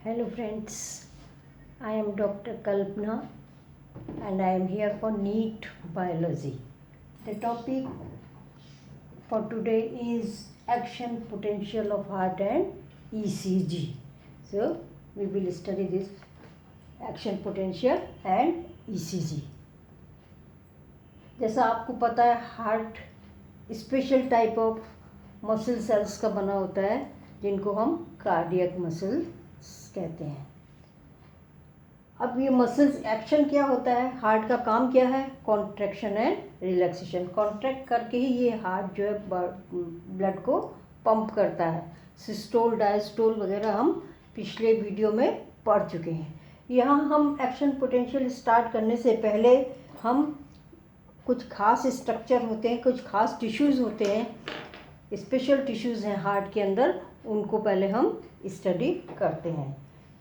Hello friends, I am Dr. Kalpana and I am here for NEET Biology. The topic for today is action potential of heart and ECG. So we will study this action potential and ECG. जैसा आपको पता है heart special type of muscle cells का बना होता है जिनको हम कार्डियक मसल्स कहते हैं। अब ये मसल्स एक्शन क्या होता है, हार्ट का काम क्या है, कॉन्ट्रैक्शन एंड रिलैक्सेशन। कॉन्ट्रैक्ट करके ही ये हार्ट जो है ब्लड को पंप करता है। सिस्टोल डायस्टोल वगैरह हम पिछले वीडियो में पढ़ चुके हैं। यहाँ हम एक्शन पोटेंशियल स्टार्ट करने से पहले हम कुछ खास स्ट्रक्चर होते हैं, कुछ खास टिश्यूज़ होते हैं, स्पेशल टिश्यूज़ हैं हार्ट के अंदर, उनको पहले हम स्टडी करते हैं।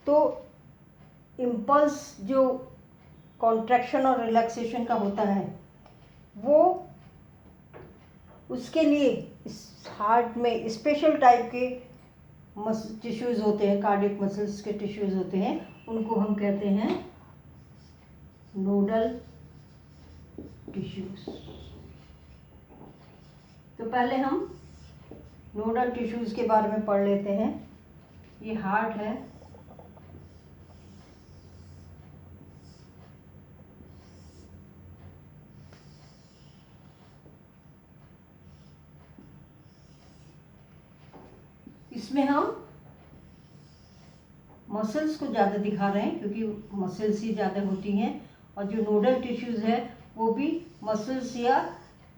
तो इम्पल्स जो कॉन्ट्रैक्शन और रिलैक्सेशन का होता है वो उसके लिए इस हार्ट में स्पेशल टाइप के टिश्यूज़ होते हैं, कार्डियक मसल्स के टिश्यूज़ होते हैं, उनको हम कहते हैं नोडल टिश्यूज़। तो पहले हम नोडल टिश्यूज़ के बारे में पढ़ लेते हैं। ये हार्ट है, इसमें हम मसल्स को ज़्यादा दिखा रहे हैं क्योंकि मसल्स ही ज़्यादा होती हैं, और जो नोडल टिश्यूज़ है वो भी मसल्स या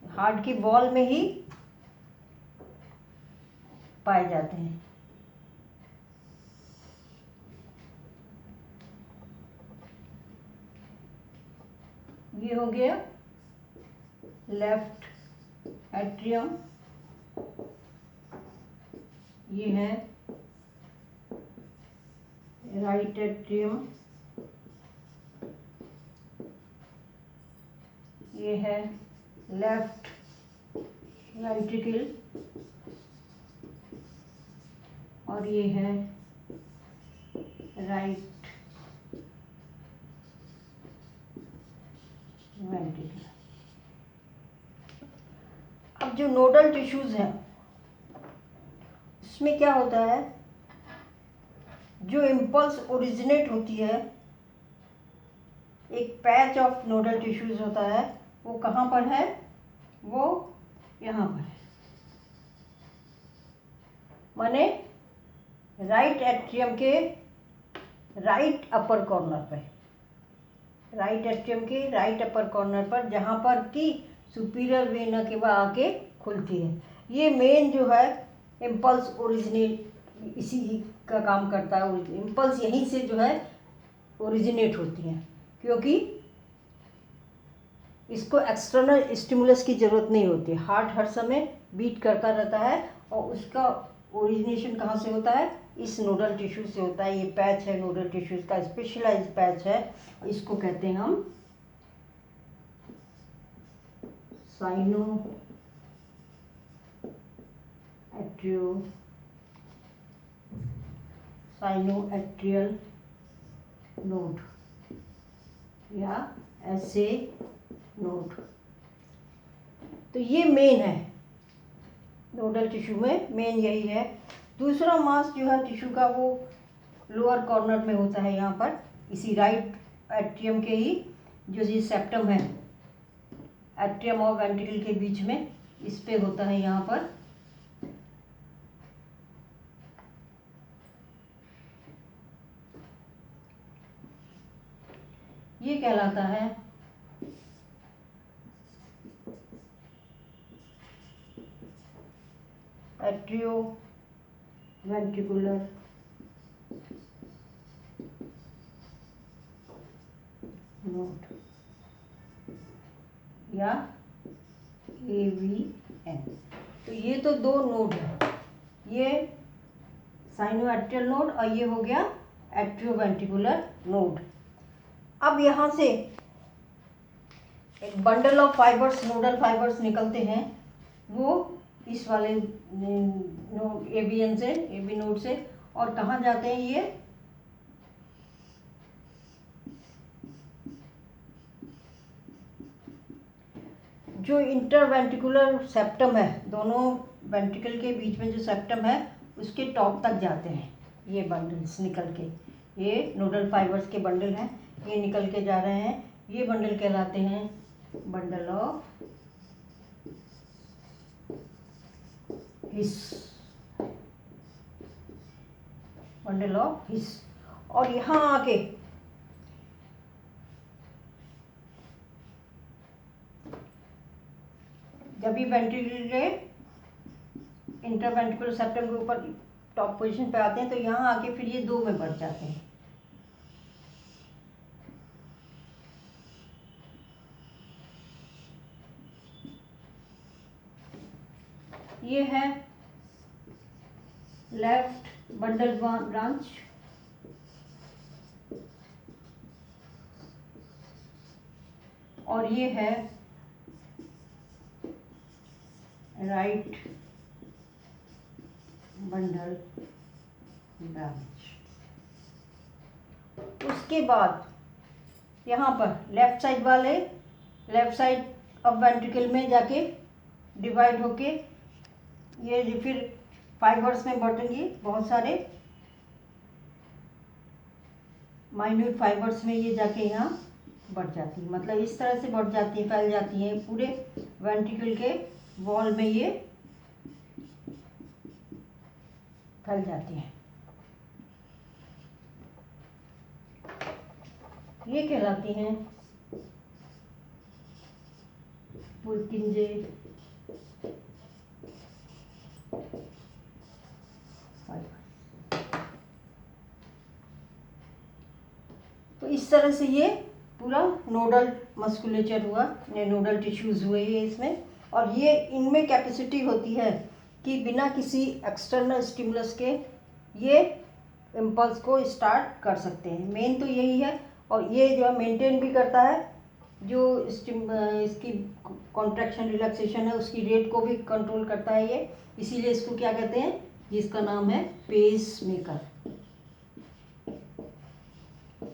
हार्ट की वॉल में ही पाए जाते हैं। ये हो गया लेफ्ट एट्रियम, ये है राइट एट्रियम, ये है लेफ्ट वेंट्रिकल, और ये है राइट वेंट्रिकल। अब जो नोडल टिश्यूज़ हैं इसमें क्या होता है, जो इम्पल्स ओरिजिनेट होती है, एक पैच ऑफ नोडल टिश्यूज़ होता है, वो कहाँ पर है, वो यहाँ पर है, माने राइट एट्रियम के राइट अपर कॉर्नर पे, राइट एट्रियम के राइट अपर कॉर्नर पर, जहाँ पर कि सुपीरियर वेना के बाद आके खुलती है। ये मेन जो है इम्पल्स ओरिजिनेट इसी का काम करता है। इम्पल्स यहीं से जो है ओरिजिनेट होती हैं क्योंकि इसको एक्सटर्नल स्टिमुलस की ज़रूरत नहीं होती। हार्ट हर समय बीट करता रहता है और उसका ओरिजिनेशन कहाँ से होता है, इस नोडल टिश्यू से होता है। ये पैच है नोडल टिश्यूज़ का, स्पेशलाइज्ड पैच है, इसको कहते हैं हम साइनोएट्रियल नोड या ऐसे नोड। तो ये मेन है नोडल टिश्यू में, मेन यही है। दूसरा मास जो है टिश्यू का वो लोअर कॉर्नर में होता है, यहाँ पर इसी राइट एट्रियम के ही जो ये सेप्टम है एट्रियम और वेंट्रिकल के बीच में, इस पे होता है यहाँ पर। ये कहलाता है एट्रियो वेंट्रिकुलर नोड या AVN। तो ये तो दो नोड है, ये साइनोएट्रियल नोड और ये हो गया एट्रियोवेंट्रिकुलर नोड। अब यहाँ से एक bundle of fibres, nodal fibres निकलते हैं, वो इस वाले AVN से, AB नोड से, और कहाँ जाते हैं, ये जो इंटरवेंट्रिकुलर सेप्टम है, दोनों वेंट्रिकल के बीच में जो सेप्टम है उसके टॉप तक जाते हैं ये बंडल्स निकल के। ये नोडल फाइबर्स के बंडल हैं, ये निकल के जा रहे हैं। ये बंडल कहलाते हैं bundle of his, bundle of his. और यहाँ आके जब भी वेंट्रिकल के इंटरवेंट्रिकुलर सेप्टम के ऊपर टॉप पोजीशन पे आते हैं तो यहाँ आके फिर ये 2 में बढ़ जाते हैं। ये है लेफ्ट बंडल ब्रांच, और ये है राइट बंडल ब्रांच। उसके बाद यहाँ पर लेफ्ट साइड वाले लेफ्ट साइड अब वेंट्रिकल में जाके डिवाइड होके ये फिर फाइबर्स में बढ़ेंगे, बहुत सारे माइन्यूट फाइबर्स में ये जाके यहाँ बढ़ जाती है। मतलब इस तरह से बढ़ जाती है, फैल जाती है पूरे वेंट्रिकल के वॉल में, ये फैल जाती है। ये कहलाती हैं पुर्किंजे फाइबर। तो इस तरह से ये पूरा नोडल मस्कुलेचर हुआ, नोडल टिश्यूज हुए ये इसमें। और ये इनमें कैपेसिटी होती है कि बिना किसी एक्सटर्नल स्टिमुलस के ये इम्पल्स को स्टार्ट कर सकते हैं। मेन तो यही है। और ये जो है मेंटेन भी करता है, जो इसकी कॉन्ट्रैक्शन रिलैक्सेशन है उसकी रेट को भी कंट्रोल करता है ये। इसीलिए इसको क्या कहते हैं, जिसका नाम है पेस मेकर।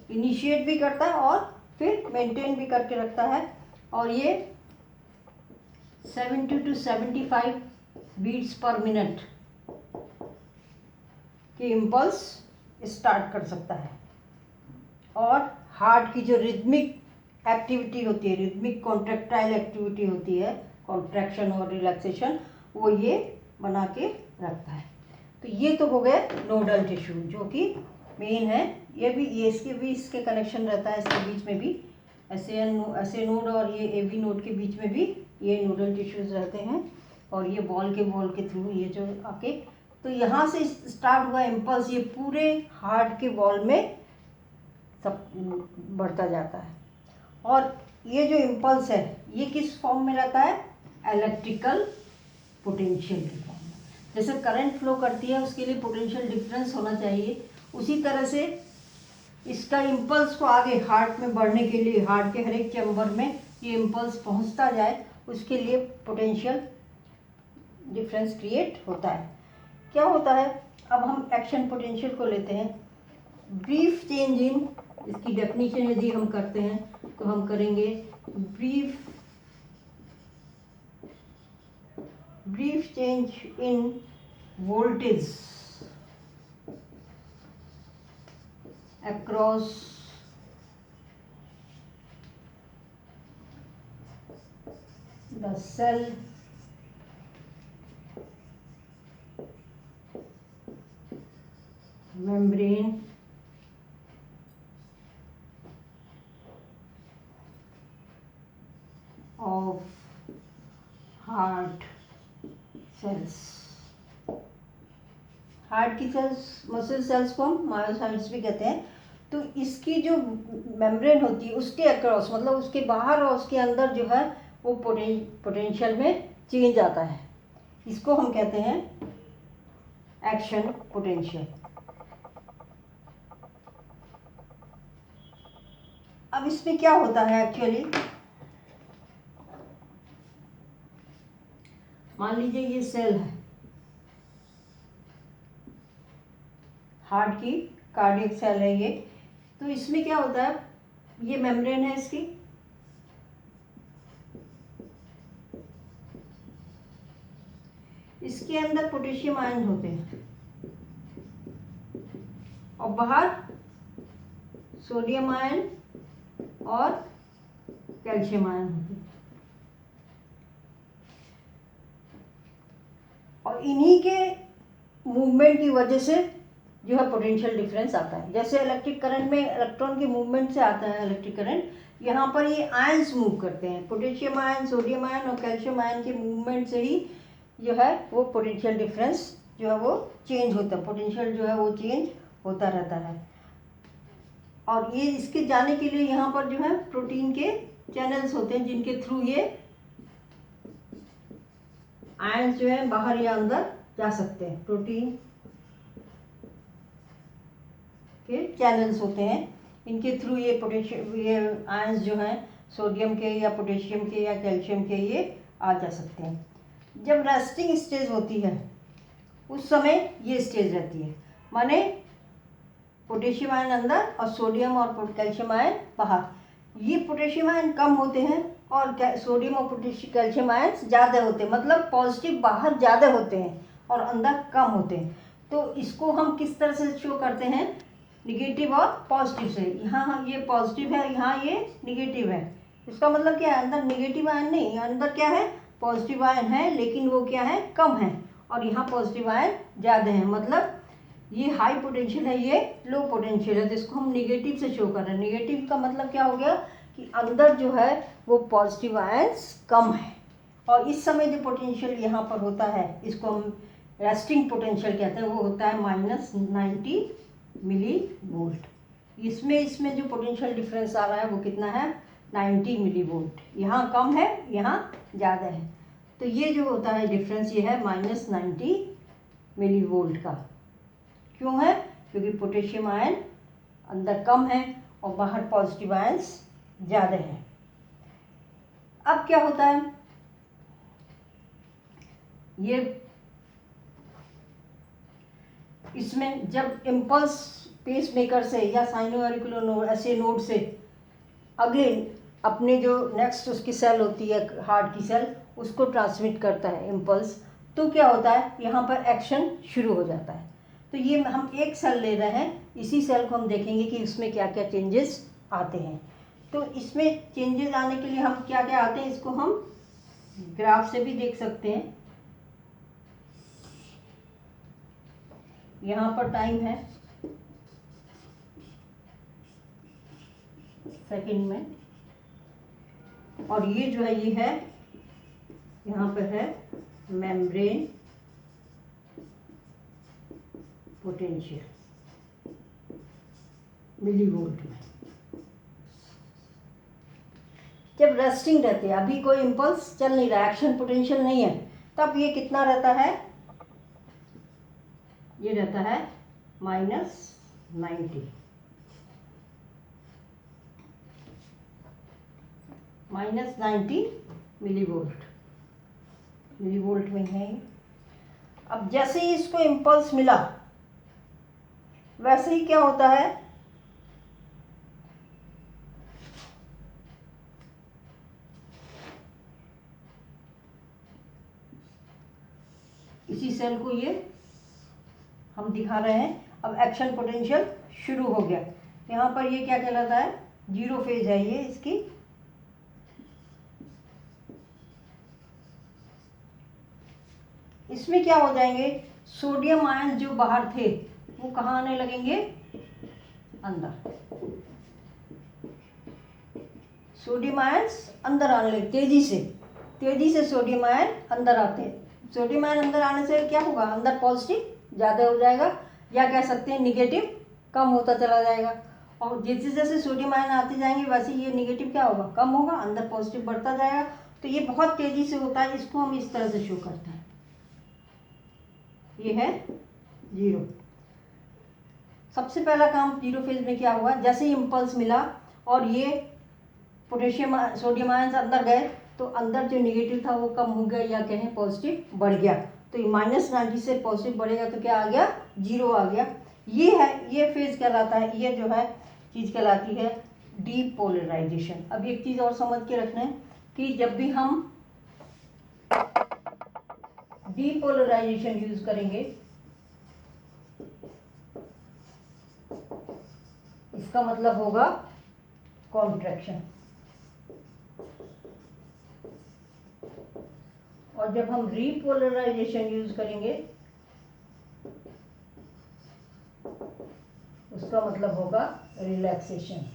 इनिशिएट भी करता है और फिर मेंटेन भी करके रखता है। और ये 70 to 75 बीट्स पर मिनट की इम्पल्स स्टार्ट कर सकता है। और हार्ट की जो रिदमिक एक्टिविटी होती है, रिदमिक कॉन्ट्रैक्टाइल एक्टिविटी होती है, कॉन्ट्रैक्शन और रिलैक्सेशन, वो ये बना के रखता है। तो ये तो हो गए नोडल टिश्यू जो कि मेन है। ये भी इसके कनेक्शन रहता है, इसके बीच में भी ऐसे नोड और ये एवी नोड के बीच में भी ये नोडल टिश्यूज रहते हैं। और ये वॉल के थ्रू ये जो आके, तो यहाँ से स्टार्ट हुआ इम्पल्स ये पूरे हार्ट के वॉल में सब बढ़ता जाता है। और ये जो इम्पल्स है ये किस फॉर्म में रहता है, इलेक्ट्रिकल पोटेंशियल के फॉर्म में। जैसे करंट फ्लो करती है उसके लिए पोटेंशियल डिफरेंस होना चाहिए, उसी तरह से इसका इम्पल्स को आगे हार्ट में बढ़ने के लिए, हार्ट के हर एक चैम्बर में ये इम्पल्स पहुंचता जाए, उसके लिए पोटेंशियल डिफरेंस क्रिएट होता है। क्या होता है, अब हम एक्शन पोटेंशियल को लेते हैं। ब्रीफ चेंज इन, इसकी डेफिनेशन यदि हम करते हैं तो हम करेंगे brief change in voltage across the cell membrane of heart cells। Heart की सेल्स, मसल सेल्स को हम मायोसाइट्स भी कहते हैं। तो इसकी जो मेम्ब्रेन होती है उसके अक्रॉस, मतलब उसके बाहर और उसके अंदर जो है वो पोटेंशियल में चेंज आता है, इसको हम कहते हैं एक्शन पोटेंशियल। अब इसमें क्या होता है एक्चुअली, मान लीजिए ये सेल है, हार्ट की कार्डियक सेल है ये। तो इसमें क्या होता है, ये मेम्ब्रेन है इसकी, इसके अंदर पोटेशियम आयन होते हैं और बाहर सोडियम आयन और कैल्शियम आयन होते हैं। और इन्हीं के मूवमेंट की वजह से जो है पोटेंशियल डिफरेंस आता है। जैसे इलेक्ट्रिक करंट में इलेक्ट्रॉन के मूवमेंट से आता है इलेक्ट्रिक करंट, यहाँ पर ये आयंस मूव करते हैं। पोटेशियम आयन, सोडियम आयन और कैल्शियम आयन के मूवमेंट से ही जो है वो पोटेंशियल डिफरेंस जो है वो चेंज होता है, पोटेंशियल जो है वो चेंज होता रहता है। और ये इसके जाने के लिए यहाँ पर जो है प्रोटीन के चैनल्स होते हैं जिनके थ्रू ये आयंस जो है बाहर या अंदर जा सकते हैं। प्रोटीन के चैनल्स होते हैं, इनके थ्रू ये पोटेशियम, ये आयंस जो हैं सोडियम के या पोटेशियम के या कैल्शियम के, ये आ जा सकते हैं। जब रेस्टिंग स्टेज होती है उस समय ये स्टेज रहती है, माने पोटेशियम आयन अंदर और सोडियम और कैल्शियम आयन बाहर। ये पोटेशियम आयन कम होते हैं और सोडियम और कैल्शियम आयन ज़्यादा होते हैं, मतलब पॉजिटिव बाहर ज़्यादा होते हैं और अंदर कम होते हैं। तो इसको हम किस तरह से शो करते हैं, निगेटिव और पॉजिटिव से। यहाँ ये पॉजिटिव है, यहाँ ये निगेटिव है। इसका मतलब क्या है, अंदर निगेटिव आयन नहीं, अंदर क्या है पॉजिटिव आयन है, लेकिन वो क्या है कम है, और यहाँ पॉजिटिव आयन ज़्यादा है। मतलब ये हाई पोटेंशियल है, ये लो पोटेंशियल है, तो इसको हम निगेटिव से शो कर रहे हैं। निगेटिव का मतलब क्या हो गया कि अंदर जो है वो पॉजिटिव आयंस कम है, और इस समय जो पोटेंशियल यहाँ पर होता है इसको हम रेस्टिंग पोटेंशियल कहते हैं, वो होता है -90 मिली वोल्ट। इसमें जो पोटेंशियल डिफरेंस आ रहा है वो कितना है, 90 मिली वोल्ट। यहाँ कम है, यहाँ ज़्यादा है, तो ये जो होता है डिफरेंस ये है -90 मिली वोल्ट का। क्यों है, क्योंकि पोटेशियम आयन अंदर कम है और बाहर पॉजिटिव आयंस ज़्यादा है। अब क्या होता है, ये इसमें जब इम्पल्स पेस मेकर से या साइनोएरिकुलर नोड, ऐसे नोड से अगेन अपने जो नेक्स्ट उसकी सेल होती है हार्ट की सेल, उसको ट्रांसमिट करता है इम्पल्स, तो क्या होता है यहाँ पर एक्शन शुरू हो जाता है। तो ये हम एक सेल ले रहे हैं, इसी सेल को हम देखेंगे कि इसमें क्या क्या चेंजेस आते हैं। तो इसमें चेंजेस आने के लिए हम क्या क्या आते हैं, इसको हम ग्राफ से भी देख सकते हैं। यहाँ पर टाइम है सेकंड में, और ये जो है ये है यहाँ पर है मेम्ब्रेन पोटेंशियल मिलीवोल्ट में। जब रेस्टिंग रहते हैं, अभी कोई इम्पल्स चल नहीं रहा, एक्शन पोटेंशियल नहीं है, तब ये कितना रहता है, ये रहता है -90 मिलीवोल्ट में है। अब जैसे ही इसको इम्पल्स मिला वैसे ही क्या होता है, इसी सेल को ये हम दिखा रहे हैं। अब एक्शन पोटेंशियल शुरू हो गया, यहाँ पर ये क्या कहलाता है, जीरो फेज है ये इसकी। इसमें क्या हो जाएंगे, सोडियम आयन जो बाहर थे वो कहाँ आने लगेंगे, अंदर। सोडियम आयन अंदर आने लगे तेजी से सोडियम आयन अंदर आते हैं। सोडियम आयन अंदर आने से क्या होगा, अंदर पॉजिटिव ज़्यादा हो जाएगा, या कह सकते हैं निगेटिव कम होता चला जाएगा। और जैसे जैसे सोडियम आयन आते जाएंगे वैसे ये निगेटिव क्या होगा, कम होगा, अंदर पॉजिटिव बढ़ता जाएगा। तो ये बहुत तेज़ी से होता है, इसको हम इस तरह से शो करते हैं। ये है जीरो। सबसे पहला काम जीरो फेज में क्या हुआ, जैसे ही इम्पल्स मिला और ये पोटेशियम सोडियम आयन अंदर गए, तो अंदर जो निगेटिव था वो कम हो गया, या कहें पॉजिटिव बढ़ गया। तो -90 से पॉजिटिव बढ़ेगा तो क्या आ गया, जीरो आ गया। ये है, ये फेज कहलाता है, ये जो है चीज़ कहलाती है डीपोलराइजेशन। अब एक चीज़ और समझ के रखना है कि जब भी हम डीपोलराइजेशन यूज करेंगे, इसका मतलब होगा कॉन्ट्रैक्शन। और जब हम रीपोलराइजेशन यूज करेंगे उसका मतलब होगा रिलैक्सेशन।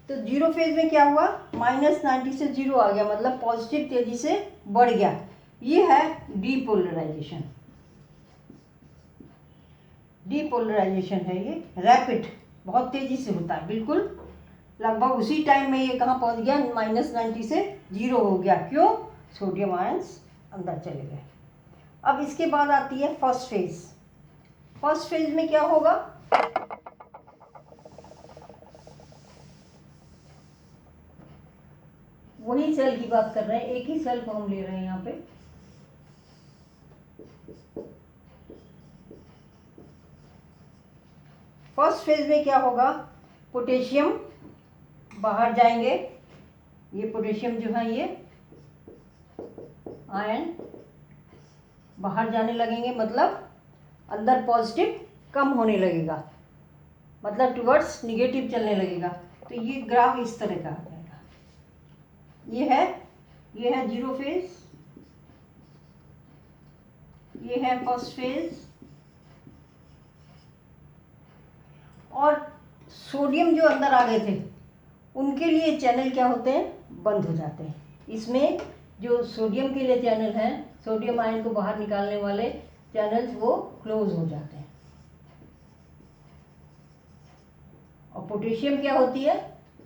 तो जीरो फेज में क्या हुआ, -90 से जीरो आ गया, मतलब पॉजिटिव तेजी से बढ़ गया। ये है डीपोलराइजेशन। डीपोलराइजेशन है ये रैपिड, बहुत तेजी से होता है, बिल्कुल लगभग उसी टाइम में ये कहाँ पहुँच गया, -90 से जीरो हो गया। क्यों, सोडियम आयंस अंदर चले गए। अब इसके बाद आती है फर्स्ट फेज। फर्स्ट फेज में क्या होगा, वही सेल की बात कर रहे हैं, एक ही सेल को हम ले रहे हैं यहाँ पे। फर्स्ट फेज में क्या होगा, पोटेशियम बाहर जाएंगे, ये पोटेशियम जो है ये आयन बाहर जाने लगेंगे, मतलब अंदर पॉजिटिव कम होने लगेगा, मतलब टुवर्ड्स निगेटिव चलने लगेगा। तो ये ग्राफ इस तरह का आ जाएगा। ये है जीरो फेज, ये है फर्स्ट फेज। और सोडियम जो अंदर आ गए थे उनके लिए चैनल क्या होते हैं, बंद हो जाते हैं। इसमें जो सोडियम के लिए चैनल हैं, सोडियम आयन को बाहर निकालने वाले चैनल्स, वो क्लोज हो जाते हैं। और पोटेशियम क्या होती है,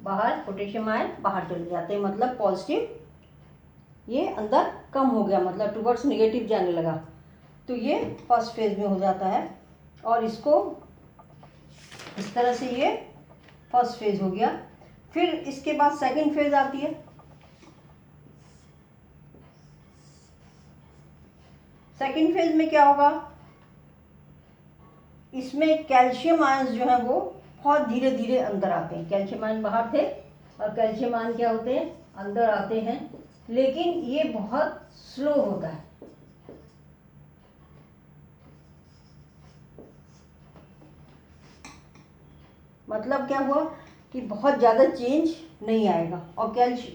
बाहर, पोटेशियम आयन बाहर चले जाते हैं, मतलब पॉजिटिव ये अंदर कम हो गया, मतलब टुवर्ड्स नेगेटिव जाने लगा। तो ये फर्स्ट फेज में हो जाता है। और इसको इस तरह से ये फर्स्ट फेज हो गया। फिर इसके बाद सेकंड फेज आती है। सेकंड फेज में क्या होगा, इसमें कैल्शियम आयंस जो है वो बहुत धीरे धीरे अंदर आते हैं। कैल्शियम आयन बाहर थे और कैल्शियम आयन क्या होते हैं, अंदर आते हैं, लेकिन ये बहुत स्लो होता है। मतलब क्या हुआ कि बहुत ज़्यादा चेंज नहीं आएगा। और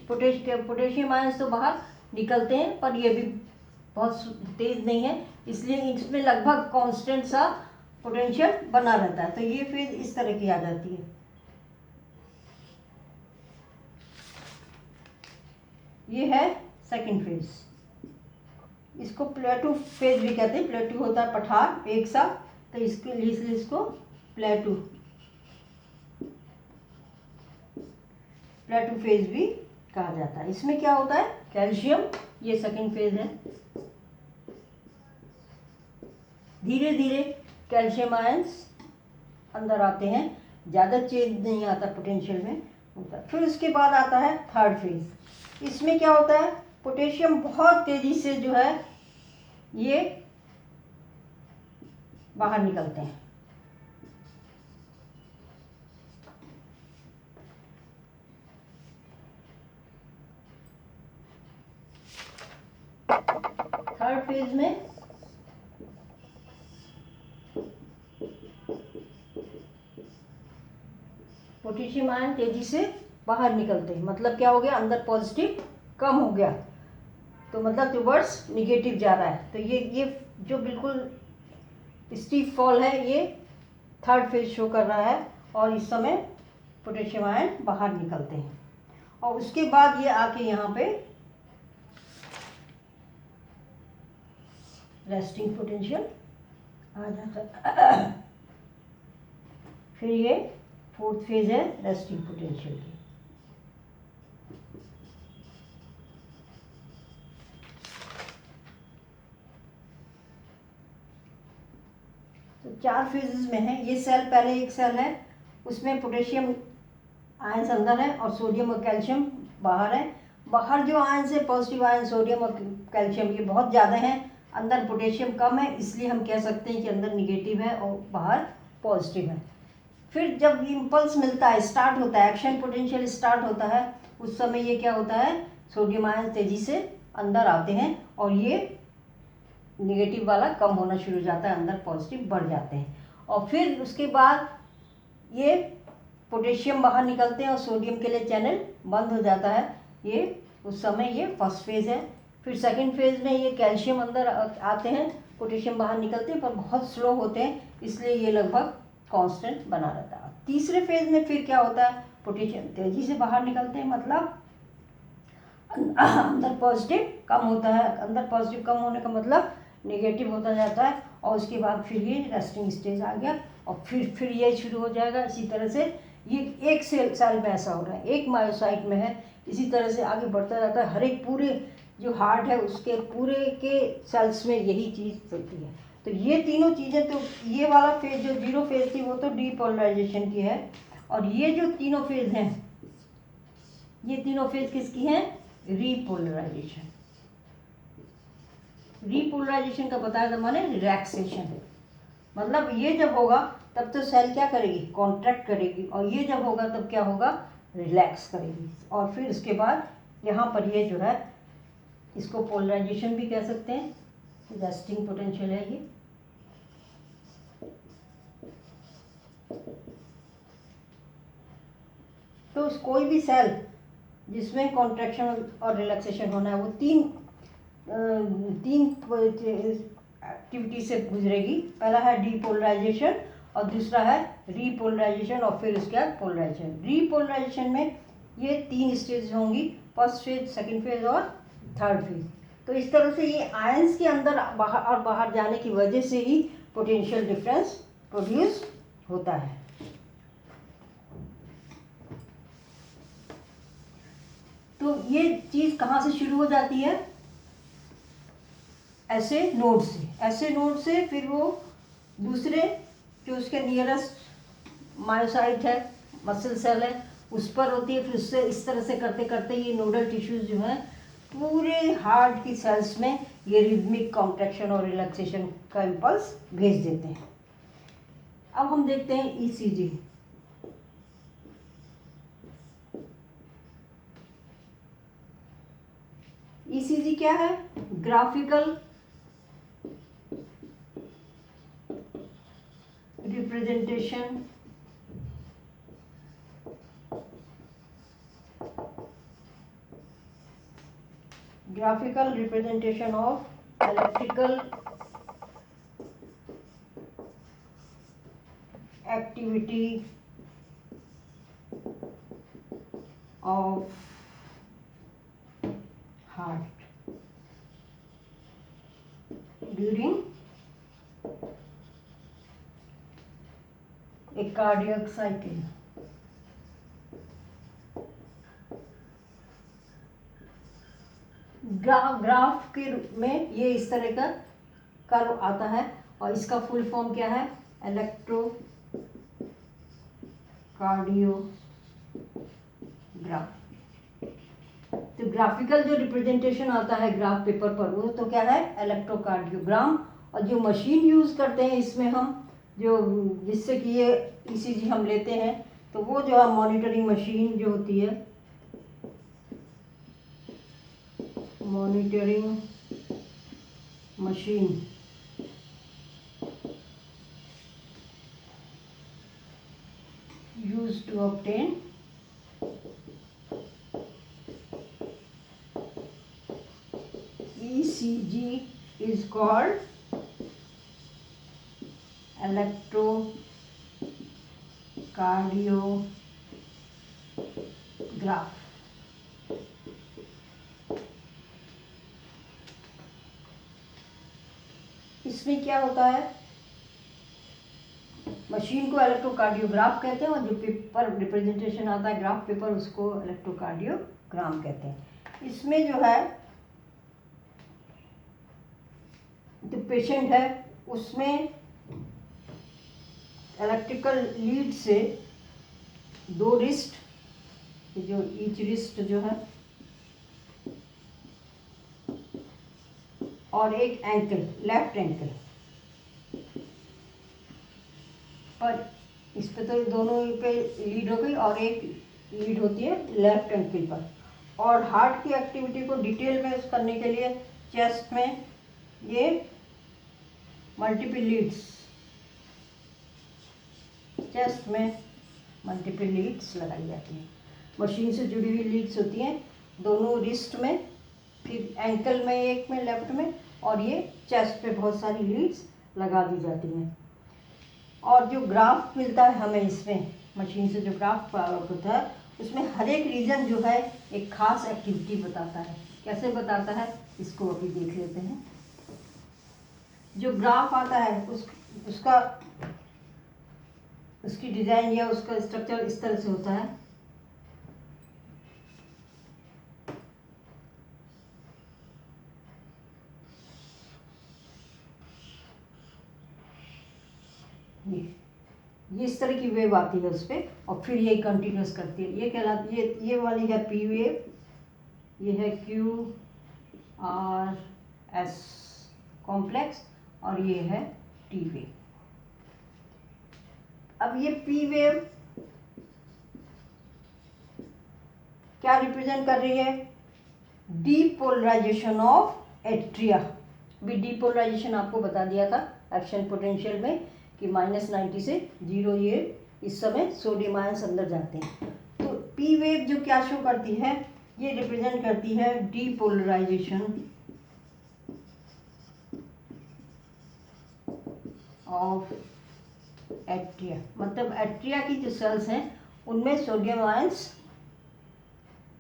पोटेशियम आयंस तो बाहर निकलते हैं, पर ये भी बहुत तेज़ नहीं है, इसलिए इसमें लगभग कांस्टेंट सा पोटेंशियल बना रहता है। तो ये फेज इस तरह की आ जाती है। ये है सेकंड फेज, इसको प्लेटो फेज भी कहते हैं। प्लेटो होता है पठार एक सा, तो इसके लिए इसलिए इसको प्लेटो फेज भी कहा जाता है। इसमें क्या होता है, कैल्शियम, ये सेकंड फेज है, धीरे धीरे कैल्शियम आयंस अंदर आते हैं, ज़्यादा चेंज नहीं आता पोटेंशियल में होता। फिर उसके बाद आता है थर्ड फेज। इसमें क्या होता है, पोटेशियम बहुत तेज़ी से जो है ये बाहर निकलते हैं। थर्ड फेज में पोटेशियम आयन तेजी से बाहर निकलते हैं, मतलब क्या हो गया, अंदर पॉजिटिव कम हो गया, तो मतलब टुवर्ड्स निगेटिव जा रहा है। तो ये जो बिल्कुल स्टीप फॉल है, ये थर्ड फेज शो कर रहा है। और इस समय पोटेशियम आयन बाहर निकलते हैं। और उसके बाद ये आके यहाँ पे रेस्टिंग पोटेंशियल आ जाता है। फिर ये फोर्थ फेज है रेस्टिंग पोटेंशियल की। तो चार फेजेस में है। ये सेल, पहले एक सेल है, उसमें पोटेशियम आयंस अंदर है और सोडियम और कैल्शियम बाहर है। बाहर जो आयंस है, पॉजिटिव आयन सोडियम और कैल्शियम, ये बहुत ज़्यादा हैं, अंदर पोटेशियम कम है, इसलिए हम कह सकते हैं कि अंदर निगेटिव है और बाहर पॉजिटिव है। फिर जब इम्पल्स मिलता है, स्टार्ट होता है, एक्शन पोटेंशियल स्टार्ट होता है, उस समय ये क्या होता है, सोडियम आयन तेज़ी से अंदर आते हैं और ये नेगेटिव वाला कम होना शुरू हो जाता है, अंदर पॉजिटिव बढ़ जाते हैं। और फिर उसके बाद ये पोटेशियम बाहर निकलते हैं और सोडियम के लिए चैनल बंद हो जाता है। ये उस समय ये फर्स्ट फेज़ है। फिर सेकंड फेज़ में ये कैल्शियम अंदर आते हैं, पोटेशियम बाहर निकलते हैं पर बहुत स्लो होते हैं, इसलिए ये लगभग कांस्टेंट बना रहता है। तीसरे फेज़ में फिर क्या होता है, पोटेशियम तेज़ी से बाहर निकलते हैं, मतलब अंदर पॉजिटिव कम होता है। अंदर पॉजिटिव कम होने का मतलब नेगेटिव होता जाता है और उसके बाद फिर ये रेस्टिंग स्टेज आ गया और फिर ये शुरू हो जाएगा। इसी तरह से ये एक सेल में ऐसा हो रहा है, एक मायोसाइट में है, इसी तरह से आगे बढ़ता जाता है। हर एक पूरे जो हार्ट है उसके पूरे के सेल्स में यही चीज़ चलती है। तो ये तीनों चीज़ें, तो ये वाला फेज जो 0 फेज थी वो तो डीपोलराइजेशन की है, और ये जो तीनों फेज हैं, ये तीनों फेज किसकी हैं, रीपोलराइजेशन। रीपोलराइजेशन का बताया था माने रिलैक्सेशन, मतलब ये जब होगा तब तो सेल क्या करेगी, कॉन्ट्रैक्ट करेगी, और ये जब होगा तब क्या होगा, रिलैक्स करेगी। और फिर उसके बाद यहाँ पर ये जो है, इसको पोलराइजेशन भी कह सकते हैं, रेस्टिंग पोटेंशियल है ये। तो कोई भी सेल जिसमें कॉन्ट्रैक्शन और रिलैक्सेशन होना है वो तीन एक्टिविटी से गुजरेगी। पहला है डीपोलराइजेशन और दूसरा है रीपोलराइजेशन और फिर उसके बाद पोलराइजेशन। रीपोलराइजेशन में ये 3 स्टेज होंगी, फर्स्ट फेज, सेकंड फेज और थर्ड फेज। तो इस तरह से ये आयंस के अंदर बाहर और बाहर जाने की वजह से ही पोटेंशियल डिफरेंस प्रोड्यूस होता है। तो ये चीज़ कहाँ से शुरू हो जाती है, ऐसे नोड से, ऐसे नोड से फिर वो दूसरे जो उसके नियरेस्ट मायोसाइट है, मसल सेल है, उस पर होती है। फिर उससे इस तरह से करते करते ये नोडल टिश्यूज जो हैं पूरे हार्ट की सेल्स में ये रिदमिक कॉन्ट्रैक्शन और रिलैक्सेशन का इम्पल्स भेज देते हैं। अब हम देखते हैं ईसीजी। ईसीजी क्या है, graphical representation of electrical activity of heart during a cardiac cycle. Graph के रूप में ये इस तरह का कर्व आता है और इसका फुल फॉर्म क्या है, इलेक्ट्रोकार्डियोग्राफ। तो ग्राफिकल जो रिप्रेजेंटेशन आता है ग्राफ पेपर पर वो तो क्या है, इलेक्ट्रोकार्डियोग्राम। और जो मशीन यूज़ करते हैं इसमें हम, जो जिससे कि ये ईसीजी हम लेते हैं, तो वो जो है मॉनिटरिंग मशीन जो होती है, monitoring machine used to obtain ECG is called electrocardiograph। इसमें क्या होता है, मशीन को इलेक्ट्रोकार्डियोग्राफ कहते हैं और जो पेपर रिप्रेजेंटेशन आता है ग्राफ पेपर उसको इलेक्ट्रोकार्डियोग्राम कहते हैं। इसमें जो है जो पेशेंट है उसमें इलेक्ट्रिकल लीड से 2 रिस्ट, जो ईच रिस्ट जो है, और एक एंकल, लेफ्ट एंकल पर, इस पे तो दोनों पे लीड हो गई और एक लीड होती है लेफ्ट एंकल पर। और हार्ट की एक्टिविटी को डिटेल में करने के लिए चेस्ट में ये मल्टीपल लीड्स, चेस्ट में मल्टीपल लीड्स लगाई जाती हैं। मशीन से जुड़ी हुई लीड्स होती हैं दोनों रिस्ट में, फिर एंकल में एक में लेफ्ट में, और ये चेस्ट पे बहुत सारी लीड्स लगा दी जाती हैं। और जो ग्राफ मिलता है हमें इसमें मशीन से, जो ग्राफ होता है उसमें हर एक रीजन जो है एक खास एक्टिविटी बताता है। कैसे बताता है इसको अभी देख लेते हैं। जो ग्राफ आता है उसकी डिज़ाइन या उसका स्ट्रक्चर इस तरह से होता है। ये इस तरह की वेव आती है उस पर, और फिर ये कंटिन्यूस करती है। ये कहलाती है, ये वाली है पी वेव, ये है क्यू आर एस कॉम्प्लेक्स, और ये है टी वेव। अब ये पी वेव क्या रिप्रेजेंट कर रही है? Depolarisation of atria. भी डीपोलराइजेशन आपको बता दिया था एक्शन पोटेंशियल में कि -90 से 0, ये इस समय सोडियम आयंस अंदर जाते हैं। तो पी वेव जो क्या शो करती है, ये रिप्रेजेंट करती है डीपोलराइजेशन ऑफ एट्रिया। मतलब एट्रिया की जो सेल्स हैं उनमें सोडियम आयंस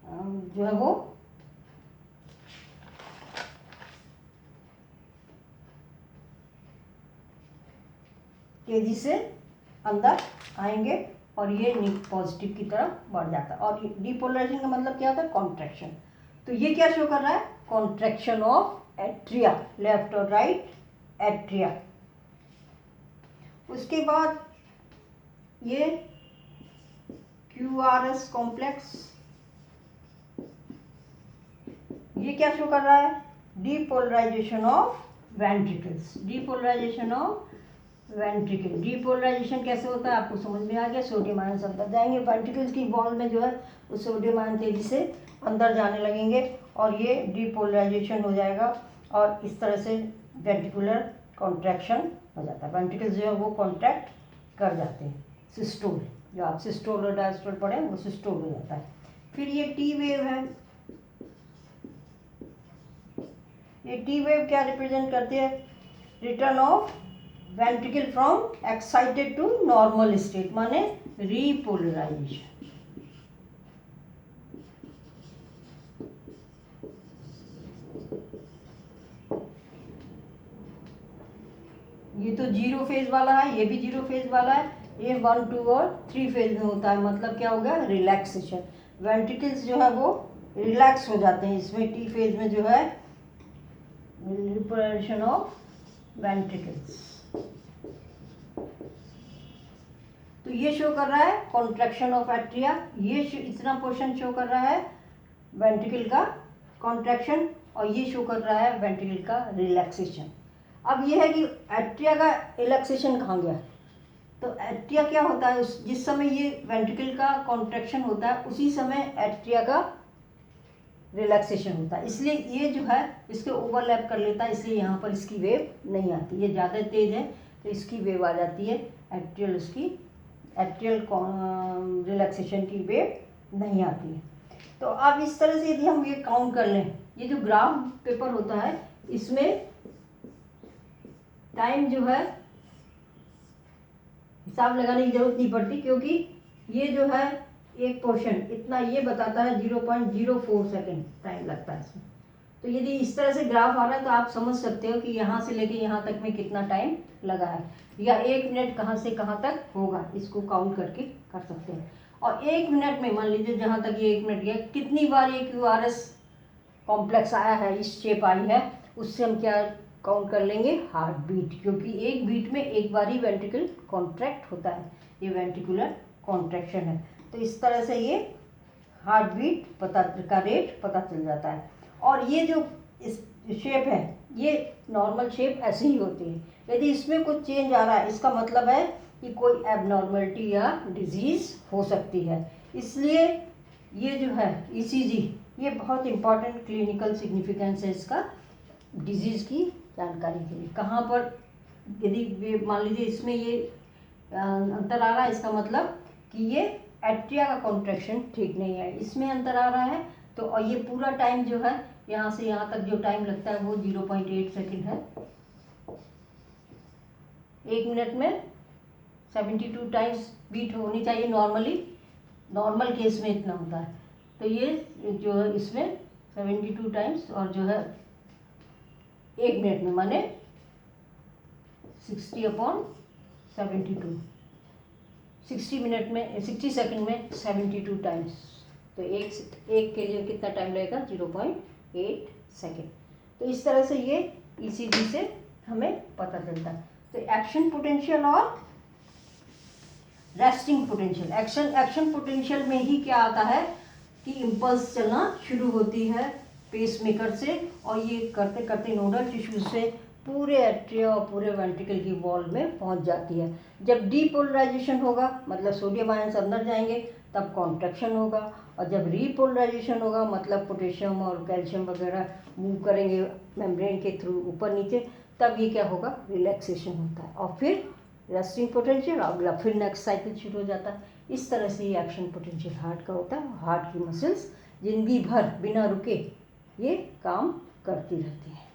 जो है वो तेजी से अंदर आएंगे और ये पॉजिटिव की तरफ बढ़ जाता है। और डीपोलराइजेशन का मतलब क्या होता है? कॉन्ट्रैक्शन। तो ये क्या शो कर रहा है? कॉन्ट्रैक्शन ऑफ एट्रिया, लेफ्ट और राइट एट्रिया। उसके बाद ये QRS कॉम्प्लेक्स, ये क्या शो कर रहा है? Depolarisation of ventricles, depolarisation of ventricle. Depolarisation कैसे होता है आपको समझ में आ गया। सोडियम आयन अंदर जाएंगे, वेंट्रिकल्स की वॉल में जो है वो सोडियम आयन तेजी से अंदर जाने लगेंगे और ये डीपोलराइजेशन हो जाएगा और इस तरह से वेंट्रिकुलर कॉन्ट्रैक्शन हो जाता है। वेंट्रिकल्स जो है वो कॉन्ट्रैक्ट कर जाते हैं। सिस्टोल, जो आप सिस्टोल और डायस्टोल पढ़े वो सिस्टोल हो जाता है। फिर ये टी वेव है। ये टी वेव क्या रिप्रेजेंट करती है? Return of ventricle from excited to normal state, माने रीपोलराइजेशन। ये तो 0 फेज वाला है, ये भी 0 फेज वाला है। ये 1, 2 और 3 फेज में होता है। मतलब क्या हो गया? रिलैक्सेशन। वेंट्रिकल्स जो है वो रिलैक्स हो जाते हैं इसमें। टी फेज में जो है रिपोलराइजेशन ऑफ वेंट्रिकल्स। तो ये शो कर रहा है कॉन्ट्रैक्शन ऑफ एट्रिया। ये इतना पोर्शन शो कर रहा है वेंट्रिकल का कॉन्ट्रैक्शन और ये शो कर रहा है वेंट्रिकल का रिलैक्सेशन। अब ये है कि एट्रिया का रिलैक्सेशन कहाँ गया? तो एट्रिया क्या होता है? जिस समय ये वेंट्रिकल का कॉन्ट्रैक्शन होता है उसी समय एट्रिया का रिलैक्सेशन होता है। इसलिए ये जो है इसके ओवरलैप कर लेता है, इसलिए यहाँ पर इसकी वेव नहीं आती। ये ज़्यादा तेज है तो इसकी वेव आ जाती है एट्रियल, उसकी एट्रियल रिलैक्सेशन की वेव नहीं आती है। तो अब इस तरह से यदि हम ये काउंट कर लें, ये जो ग्राफ पेपर होता है इसमें टाइम जो है हिसाब लगाने की जरूरत नहीं पड़ती, क्योंकि ये जो है एक पोर्शन इतना ये बताता है 0.04 सेकेंड टाइम लगता है इसमें। तो यदि इस तरह से ग्राफ आ रहा है तो आप समझ सकते हो कि यहाँ से लेके यहाँ तक में कितना टाइम लगा है, या 1 मिनट कहाँ से कहाँ तक होगा, इसको काउंट करके कर सकते हैं। और 1 मिनट में मान लीजिए जहाँ तक ये 1 मिनट गया, कितनी बार ये QRS कॉम्प्लेक्स आया है, इस शेप आई है, उससे हम क्या काउंट कर लेंगे? हार्ट बीट, क्योंकि एक बीट में एक बार ही वेंट्रिकल कॉन्ट्रैक्ट होता है। ये वेंट्रिकुलर कॉन्ट्रैक्शन है। तो इस तरह से ये हार्ट बीट का रेट पता चल जाता है। और ये जो इस शेप है ये नॉर्मल शेप ऐसे ही होती है। यदि इसमें कुछ चेंज आ रहा है इसका मतलब है कि कोई एबनॉर्मलिटी या डिजीज़ हो सकती है। इसलिए ये जो है ECG ये बहुत इम्पॉर्टेंट क्लिनिकल सिग्निफिकेंस है इसका डिजीज़ की जानकारी के लिए। कहाँ पर यदि मान लीजिए इसमें ये अंतर आ रहा है, इसका मतलब कि ये एट्रिया का कॉन्ट्रैक्शन ठीक नहीं है। इसमें अंतर आ रहा है तो, और ये पूरा टाइम जो है यहाँ से यहाँ तक जो टाइम लगता है वो 0.8 सेकेंड है। 1 मिनट में 72 टाइम्स बीट होनी चाहिए नॉर्मली, नॉर्मल केस में इतना होता है। तो ये जो है इसमें 72 टाइम्स, और जो है 1 मिनट में माने 60/72, 60 मिनट में 60 सेकंड में 72 टाइम्स। तो एक के लिए कितना टाइम लगेगा? 0.8 सेकेंड। तो इस तरह से ये ECG से हमें पता चलता है। तो एक्शन पोटेंशियल और रेस्टिंग पोटेंशियल, एक्शन पोटेंशियल में ही क्या आता है कि इम्पल्स चलना शुरू होती है पेसमेकर से, और ये करते करते नोडल टिश्यू से पूरे एट्रिया और पूरे वेंट्रिकल की वॉल में पहुंच जाती है। जब डीपोलराइजेशन होगा, मतलब सोडियम आयंस अंदर जाएंगे, तब कॉन्ट्रैक्शन होगा, और जब रीपोलराइजेशन होगा, मतलब पोटेशियम और कैल्शियम वगैरह मूव करेंगे मेम्ब्रेन के थ्रू ऊपर नीचे, तब ये क्या होगा? रिलैक्सेशन होता है, और फिर रेस्टिंग पोटेंशियल, अगला फिर नेक्स्ट साइकिल शुरू हो जाता है। इस तरह से ये एक्शन पोटेंशियल हार्ट का होता है। हार्ट की मसल्स जिंदगी भर बिना रुके ये काम करती रहती हैं।